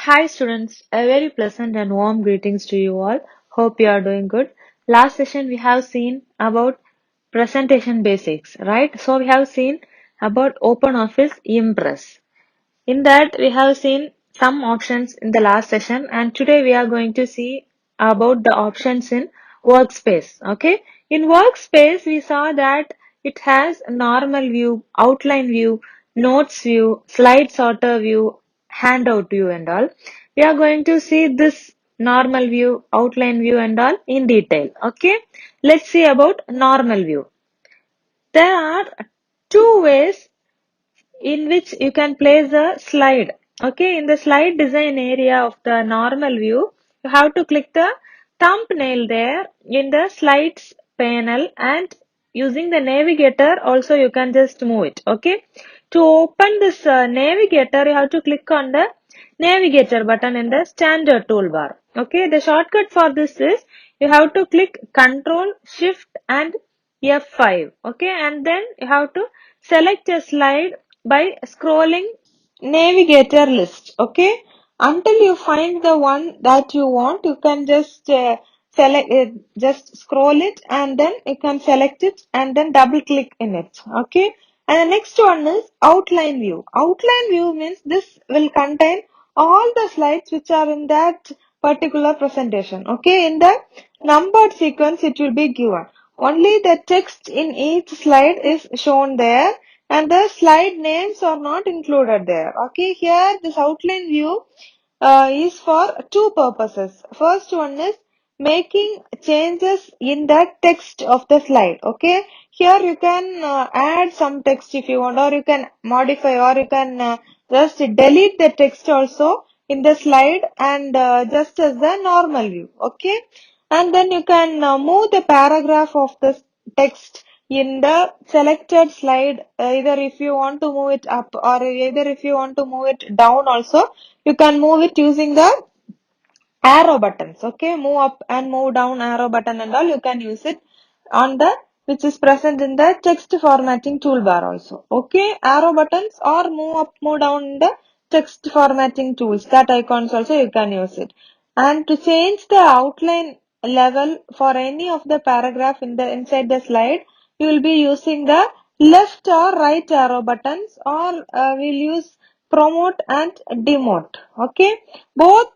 Hi students, a very pleasant and warm greetings to you all. Hope you are doing good. Last session we have seen about presentation basics, right? So we have seen about OpenOffice Impress. In that, we have seen some options in the last session, and today we are going to see about the options in workspace. Okay, in workspace, we saw that it has normal view, outline view, notes view, slide sorter view, handout view, and all. We are going to see this normal view, outline view, and all in detail. Okay, let's see about normal view. There are two ways in which you can place a slide. Okay, in the slide design area of the normal view, you have to click the thumbnail there in the slides panel, and using the navigator also you can just move it. Okay, to open this navigator, you have to click on the navigator button in the standard toolbar. Okay, the shortcut for this is you have to click Control Shift and F5. Okay, and then you have to select a slide by scrolling navigator list. Okay, until you find the one that you want, you can just select it, just scroll it, and then you can select it and then double click in it. Okay, and the next one is outline view. Outline view means this will contain all the slides which are in that particular presentation. Okay, in the numbered sequence it will be given. Only the text in each slide is shown there, and the slide names are not included there. Okay, here this outline view is for two purposes. First one is making changes in the text of the slide. Okay, here you can add some text if you want, or you can modify, or you can just delete the text also in the slide, and just as the normal view. Okay, and then you can move the paragraph of the text in the selected slide, either if you want to move it up or either if you want to move it down also, you can move it using the arrow buttons. Okay, move up and move down arrow button and all you can use it on the which is present in the text formatting toolbar also. Okay, arrow buttons or move up move down in the text formatting tools, that icons also you can use it. And to change the outline level for any of the paragraph in the inside the slide, you will be using the left or right arrow buttons, or we'll use promote and demote. Okay, both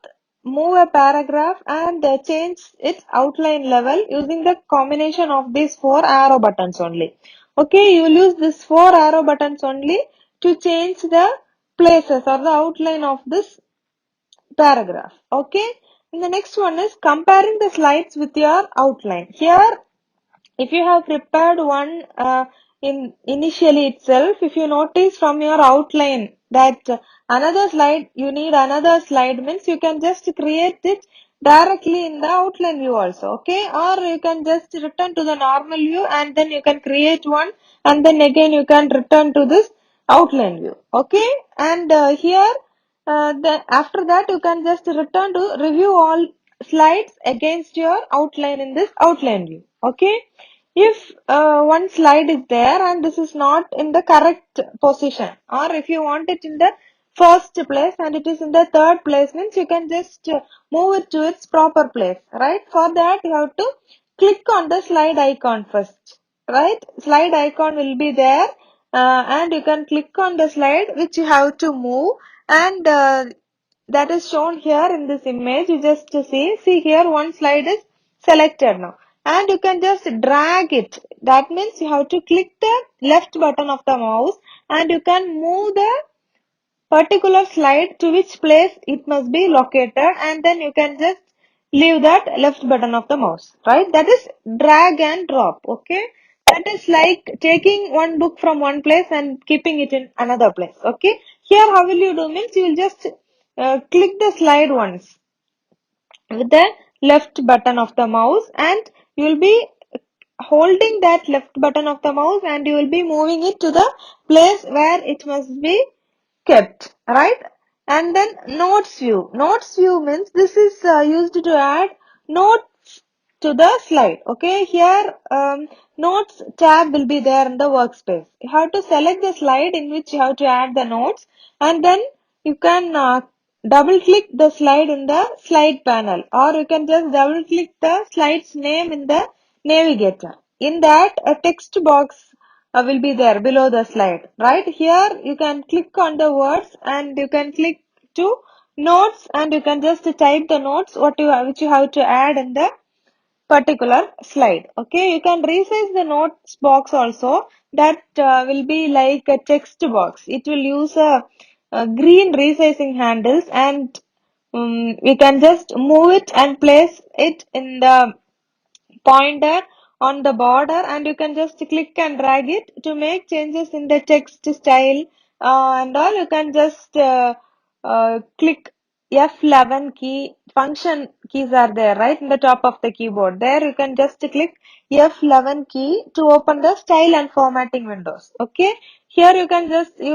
move a paragraph and change its outline level using the combination of these four arrow buttons only. Okay, you will use these four arrow buttons only to change the places or the outline of this paragraph. Okay, and the next one is comparing the slides with your outline. Here, if you have prepared one in initially itself, if you notice from your outline that another slide, you need another slide, means you can just create it directly in the outline view also. Okay, or you can just return to the normal view and then you can create one, and then again you can return to this outline view. Okay, and here then after that you can just return to review all slides against your outline in this outline view. Okay, if one slide is there and this is not in the correct position, or if you want it in the first place and it is in the third place, means you can just move it to its proper place, right? For that you have to click on the slide icon first, right? Slide icon will be there, and you can click on the slide which you have to move, and that is shown here in this image. You just see here one slide is selected now, and you can just drag it. That means you have to click the left button of the mouse and you can move the particular slide to which place it must be located, and then you can just leave that left button of the mouse, right? That is drag and drop. Okay, that is like taking one book from one place and keeping it in another place. Okay, here how will you do, means you will just click the slide once with the left button of the mouse, and you will be holding that left button of the mouse and you will be moving it to the place where it must be kept, right? And then notes view. Notes view means this is used to add notes to the slide. Okay, here notes tab will be there in the workspace. You have to select the slide in which you have to add the notes, and then you can double click the slide in the slide panel, or you can just double click the slide's name in the navigator. In that, a text box will be there below the slide. Right here, you can click on the words and you can click to notes, and you can just type the notes which you have to add in the particular slide. Okay, you can resize the notes box also. That will be like a text box. It will use a green resizing handles, and we can just move it and place it in the pointer on the border, and you can just click and drag it to make changes in the text style and all. You can just click F11 key. Function keys are there right in the top of the keyboard. There you can just click F11 key to open the style and formatting windows. Okay, here you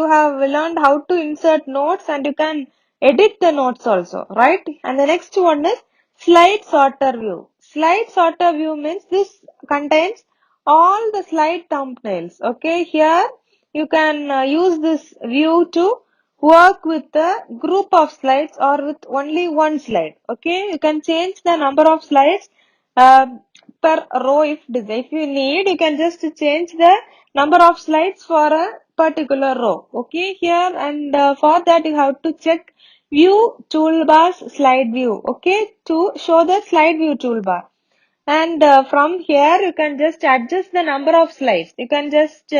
have learned how to insert notes, and you can edit the notes also, right? And the next one is slide sorter view. Slide sorter view means this contains all the slide thumbnails. Okay, here you can use this view to work with a group of slides or with only one slide. Okay, you can change the number of slides uh, per row if you need. You can just change the number of slides for a particular row. Okay, here and for that you have to check view toolbars slide view. Okay, to show the slide view toolbar. And from here you can just adjust the number of slides. You can just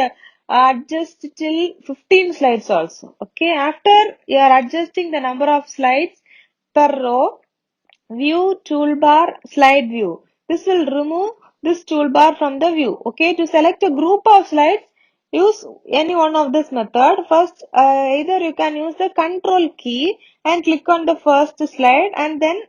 adjust till 15 slides also. Okay, after you are adjusting the number of slides per row, view toolbar slide view. This will remove this toolbar from the view. Okay, to select a group of slides, use any one of this method. First, either you can use the control key and click on the first slide, and then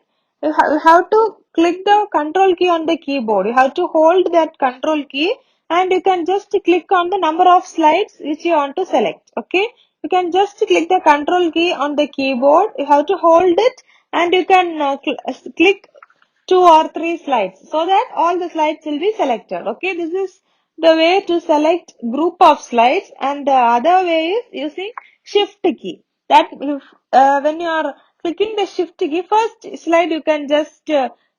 you have to click the control key on the keyboard. You have to hold that control key, and you can just click on the number of slides which you want to select. Okay, you can just click the control key on the keyboard. You have to hold it, and you can click two or three slides so that all the slides will be selected. Okay, this is the way to select group of slides, and the other way is using shift key. That if when you are clicking the shift key, first slide you can just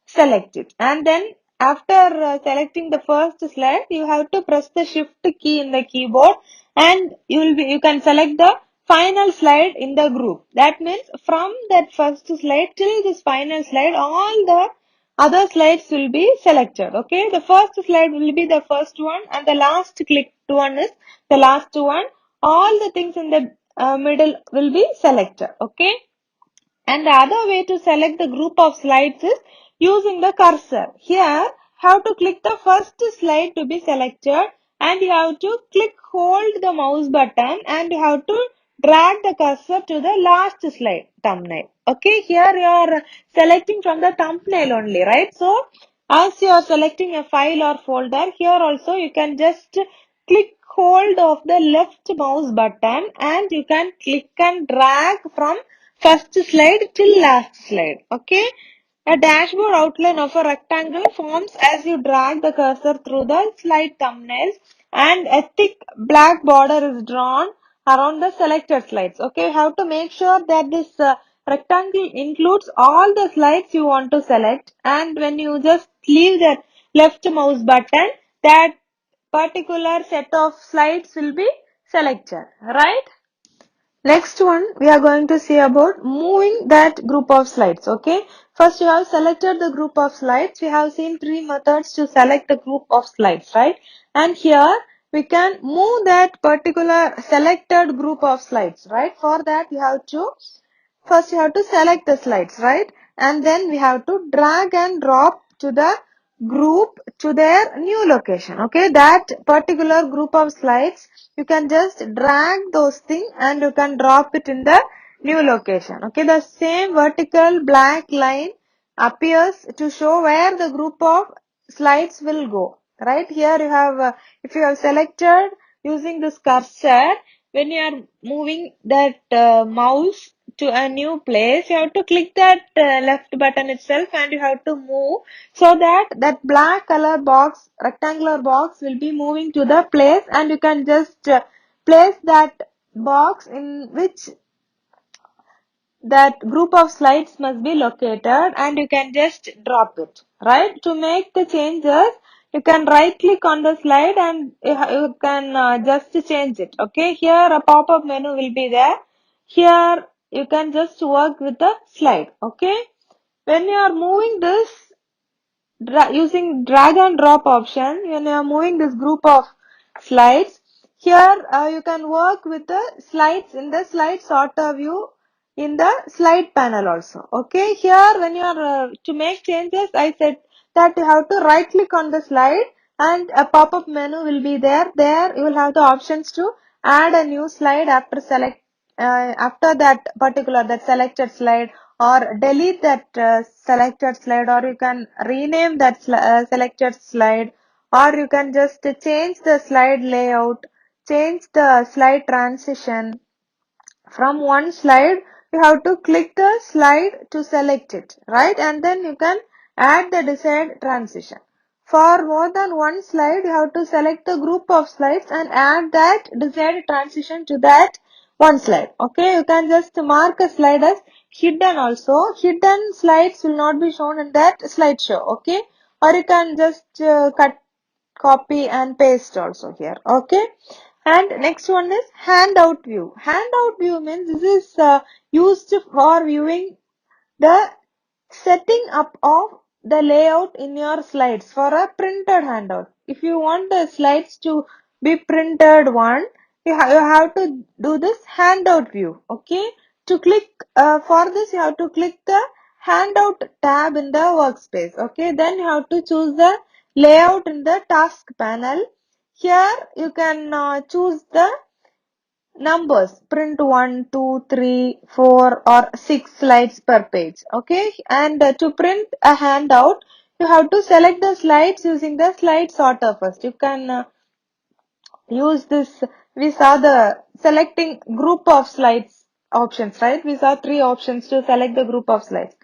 select it, and then after selecting the first slide you have to press the shift key in the keyboard, and you can select the final slide in the group. That means from that first slide till this final slide, all the other slides will be selected. Okay, the first slide will be the first one, and the last clicked one is the last one. All the things in the middle will be selected. Okay, and the other way to select the group of slides is using the cursor. Here, have to click the first slide to be selected, and you have to hold the mouse button, and you have to drag the cursor to the last slide thumbnail. Okay, here you are selecting from the thumbnail only, right? So, as you are selecting a file or folder, here also you can just click hold of the left mouse button, and you can click and drag from first slide till last slide. Okay. A dashboard outline of a rectangle forms as you drag the cursor through the slide thumbnails, and a thick black border is drawn around the selected slides. Okay, you have to make sure that this rectangle includes all the slides you want to select, and when you just leave the left mouse button, that particular set of slides will be selected, right? Next one, we are going to see about moving that group of slides. Okay. First, you have selected the group of slides. We have seen three methods to select the group of slides, right? And here we can move that particular selected group of slides, right? For that, first you have to select the slides, right? And then we have to drag and drop to the group to their new location. Okay, that particular group of slides, you can just drag those things and you can drop it in the new location. Okay, the same vertical black line appears to show where the group of slides will go. Right here you have, if you have selected using this cursor, when you are moving that mouse to a new place, you have to click that left button itself, and you have to move so that that black color box, rectangular box, will be moving to the place, and you can just place that box in which that group of slides must be located and you can just drop it, right? To make the changes, you can right click on the slide and you can just change it. Okay, here a pop-up menu will be there. Here you can just work with the slide. Okay, when you are moving this using drag and drop option, when you are moving this group of slides, here you can work with the slides in the slide sorter view in the slide panel also. Okay, here when you are to make changes, I said that you have to right click on the slide and a pop-up menu will be there. There you will have the options to add a new slide after after that particular that selected slide, or delete that selected slide, or you can rename that selected slide, or you can just change the slide layout, change the slide transition. From one slide you have to click the slide to select it, right? And then you can add the desired transition. For more than one slide you have to select the group of slides and add that desired transition to that one slide. Okay, you can just mark a slide as hidden also. Hidden slides will not be shown in that slideshow. Okay, or you can just cut, copy and paste also here. Okay, and next one is handout view. Handout view means this is used for viewing the setting up of the layout in your slides for a printed handout. If you want the slides to be printed one, you have to do this handout view. Okay, to click for this you have to click the handout tab in the workspace. Okay, then you have to choose the layout in the task panel. Here you can choose the numbers, print 1, 2, 3, 4 or 6 slides per page. Okay, and to print a handout you have to select the slides using the slide sorter first. You can use this. We saw the selecting group of slides options, right? We saw 3 options to select the group of slides.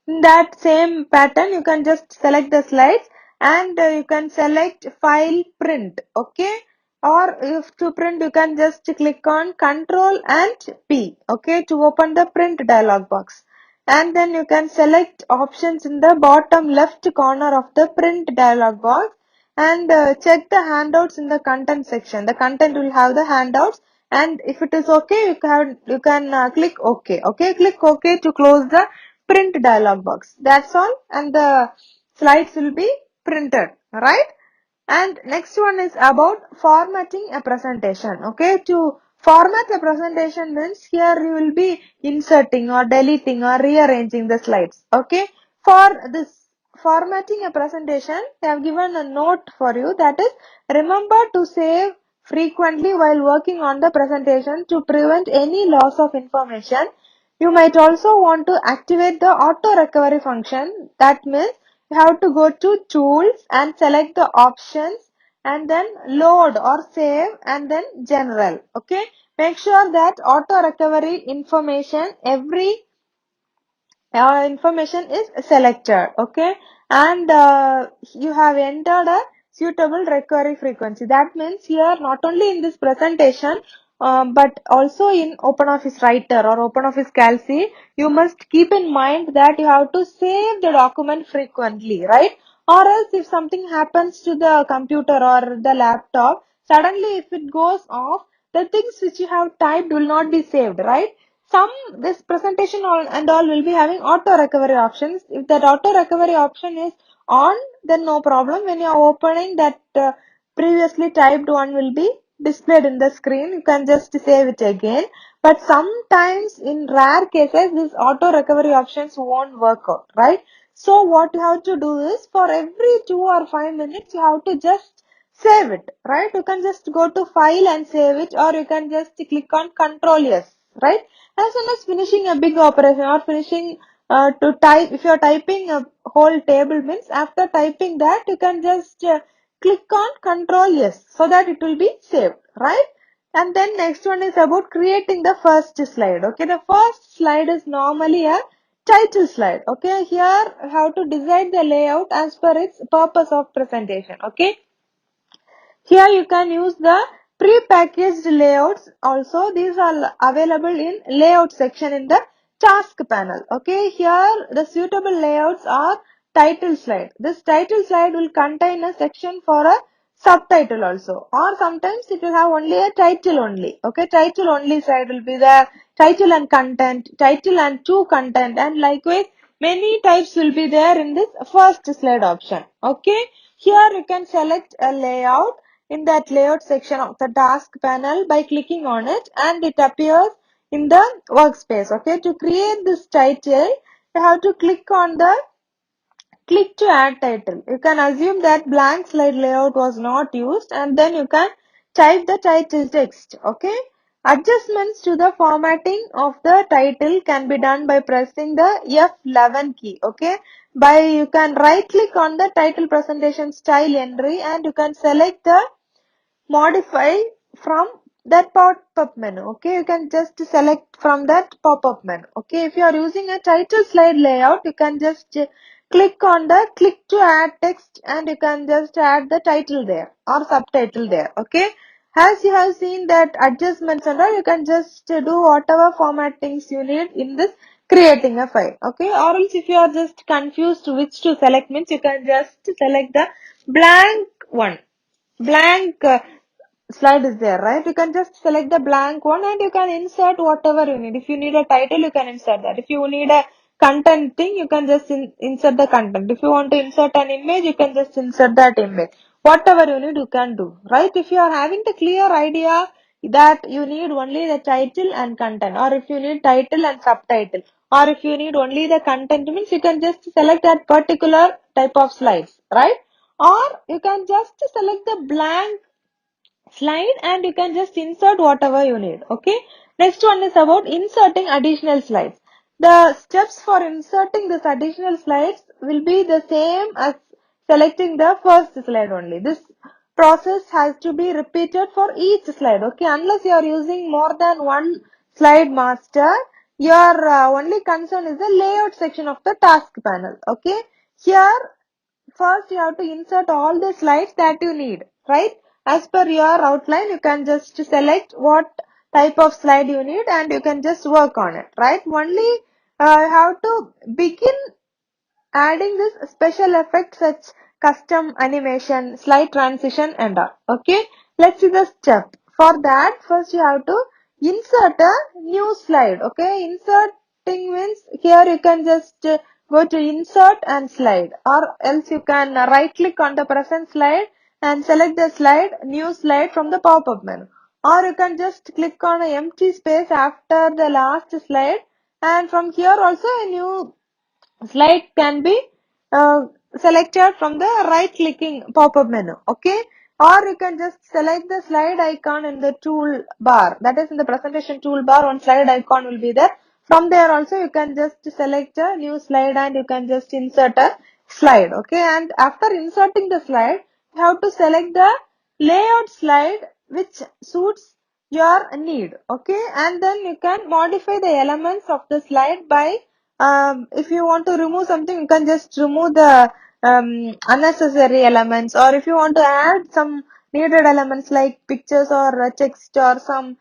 In that same pattern you can just select the slides and you can select file print. Okay, or if to print you can just click on Control and P. Okay, to open the print dialog box, and then you can select options in the bottom left corner of the print dialog box and check the handouts in the content section. The content will have the handouts, and if it is okay you can click OK. Okay, click OK to close the print dialog box. That's all, and the slides will be printed, right? And next one is about formatting a presentation. Okay, to format a presentation means here you will be inserting or deleting or rearranging the slides. Okay, for this formatting a presentation, I have given a note for you, that is, remember to save frequently while working on the presentation to prevent any loss of information. You might also want to activate the auto recovery function. That means you have to go to tools and select the options and then load or save and then general. Okay, make sure that auto recovery information, every information is selected. Okay, and you have entered a suitable recovery frequency. That means here not only in this presentation but also in OpenOffice Writer or OpenOffice Calc, you must keep in mind that you have to save the document frequently, right? Or else if something happens to the computer or the laptop, suddenly if it goes off, the things which you have typed will not be saved, right? This presentation and all will be having auto recovery options. If that auto recovery option is on, then no problem. When you are opening, that previously typed one will be displayed in the screen. You can just save it again. But sometimes in rare cases this auto recovery options won't work out, right? So what you have to do is, for every 2 or 5 minutes you have to just save it, right? You can just go to file and save it, or you can just click on Control S, right? As soon as finishing a big operation or finishing to type, if you are typing a whole table, means after typing that you can just click on Control S so that it will be saved, right? And then next one is about creating the first slide. Okay, the first slide is normally a title slide. Okay, here you have to decide the layout as per its purpose of presentation. Okay, here you can use the pre-packaged layouts also. These are available in layout section in the task panel. Okay, here the suitable layouts are title slide. This title slide will contain a section for a subtitle also, or sometimes it will have only a title only. Okay, title only slide will be there, title and content, title and to content, and likewise many types will be there in this first slide option. Okay, here you can select a layout in that layout section of the task panel by clicking on it, and it appears in the workspace. Okay, to create this title you have to click to add title. You can assume that blank slide layout was not used, and then you can type the title text. Okay, adjustments to the formatting of the title can be done by pressing the F11 key. Okay, by you can right click on the title presentation style entry, and you can select the modify from that pop-up menu. Okay, you can just select from that pop-up menu. Okay, if you are using a title slide layout, you can just click on the click to add text, and you can just add the title there or subtitle there. Okay, as you have seen that adjustments and all, you can just do whatever formattings you need in this creating a file. Okay, or else if you are just confused which to select, means you can just select the blank one, blank slide is there, right? You can just select the blank one, and you can insert whatever you need. If you need a title, you can insert that. If you need a content thing, you can just insert the content. If you want to insert an image, you can just insert that image. Whatever you need, you can do, right? If you are having the clear idea that you need only the title and content, or if you need title and subtitle, or if you need only the content, means you can just select that particular type of slides, right? Or you can just select the blank slide, and you can just insert whatever you need. Okay, next one is about inserting additional slides. The steps for inserting this additional slides will be the same as selecting the first slide only. This process has to be repeated for each slide. Okay, unless you are using more than one slide master, your only concern is the layout section of the task panel. Okay, here first you have to insert all the slides that you need, right? As per your outline, you can just select what type of slide you need, and you can just work on it, right? Only you have to begin adding this special effects such custom animation, slide transition and all. Okay, let's see the step. For that, first you have to insert a new slide. Okay, inserting means here you can just go to insert and slide, or else you can right click on the present slide and select the slide new slide from the pop-up menu, or you can just click on an empty space after the last slide, and from here also a new slide can be uh, selected from the right clicking pop-up menu. Okay, or you can just select the slide icon in the toolbar, that is in the presentation toolbar. One slide icon will be there. From there also you can just select a new slide, and you can just insert a slide. Okay, and after inserting the slide, you have to select the layout slide which suits your need. Okay, and then you can modify the elements of the slide by if you want to remove something, you can just remove the unnecessary elements, or if you want to add some needed elements like pictures or text or some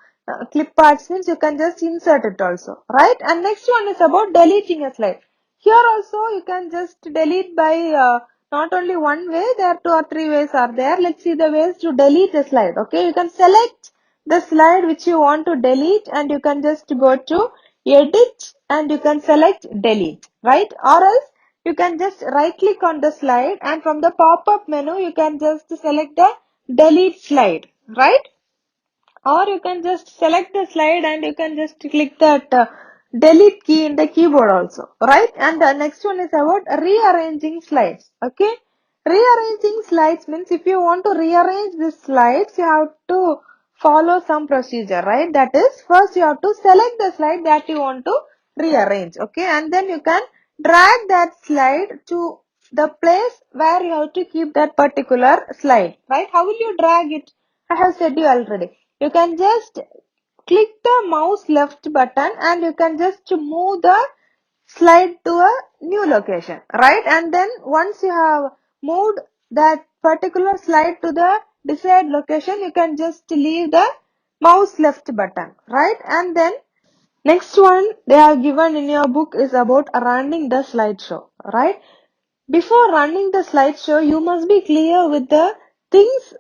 clip arts, means you can just insert it also, right? And next one is about deleting a slide. Here also you can just delete by not only one way, there are two or three ways are there. Let's see the ways to delete a slide. Okay, you can select the slide which you want to delete, and you can just go to edit, and you can select delete, right? Or else you can just right click on the slide, and from the pop-up menu you can just select the delete slide, right? Or you can just select the slide, and you can just click that delete key in the keyboard also, right? And the next one is about rearranging slides. Okay, rearranging slides means if you want to rearrange the slides, you have to follow some procedure, right? That is, first you have to select the slide that you want to rearrange. Okay, and then you can drag that slide to the place where you have to keep that particular slide, right? How will you drag it? I have said you already. You can just click the mouse left button, and you can just move the slide to a new location, right? And then once you have moved that particular slide to the desired location, you can just leave the mouse left button, right? And then Next one they have given in your book is about running the slideshow, right? Before running the slideshow, you must be clear with the things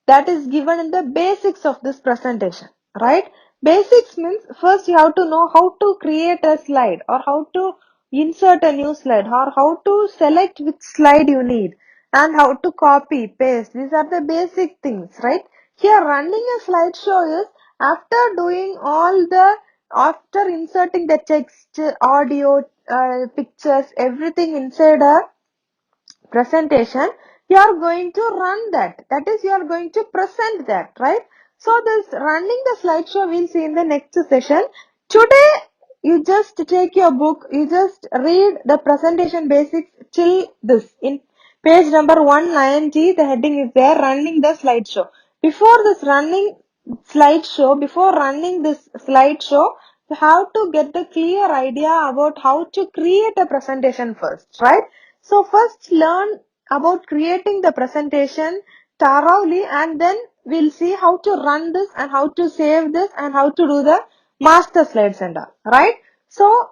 that is given in the basics of this presentation, right? Basics means first you have to know how to create a slide or how to insert a new slide or how to select which slide you need and how to copy, paste. These are the basic things, right? Here running a slideshow is after doing all the, after inserting the text, audio, pictures, everything inside a presentation, you are going to run that. That is, you are going to present that, right? So this running the slideshow we'll see in the next session. Today, you just take your book, you just read the presentation basics till this. In page number 190, the heading is there, running the slideshow. Before running this slideshow, you have to get the clear idea about how to create a presentation first, right? So first learn about creating the presentation thoroughly and then we'll see how to run this and how to save this and how to do the master slides and all, right? So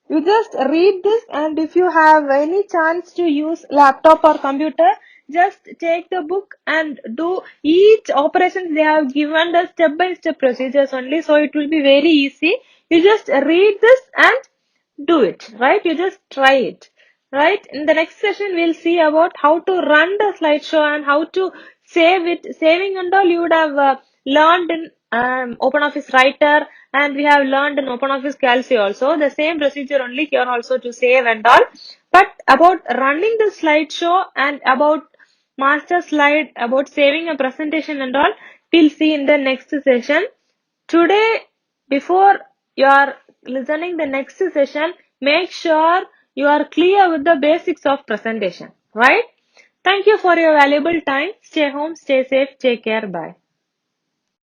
you just read this and if you have any chance to use laptop or computer, just take the book and do each operation they have given the step by step procedures only. So it will be very easy. You just read this and do it, right? You just try it, right? In the next session, we'll see about how to run the slideshow and how to save it. Saving and all you would have learned in OpenOffice Writer and we have learned in OpenOffice Calci also. The same procedure only here also to save and all. But about running the slideshow and about master slide, about saving a presentation and all, we'll see in the next session. Today, before you are listening the next session, make sure you are clear with the basics of presentation, right? Thank you for your valuable time. Stay home, stay safe, take care, bye.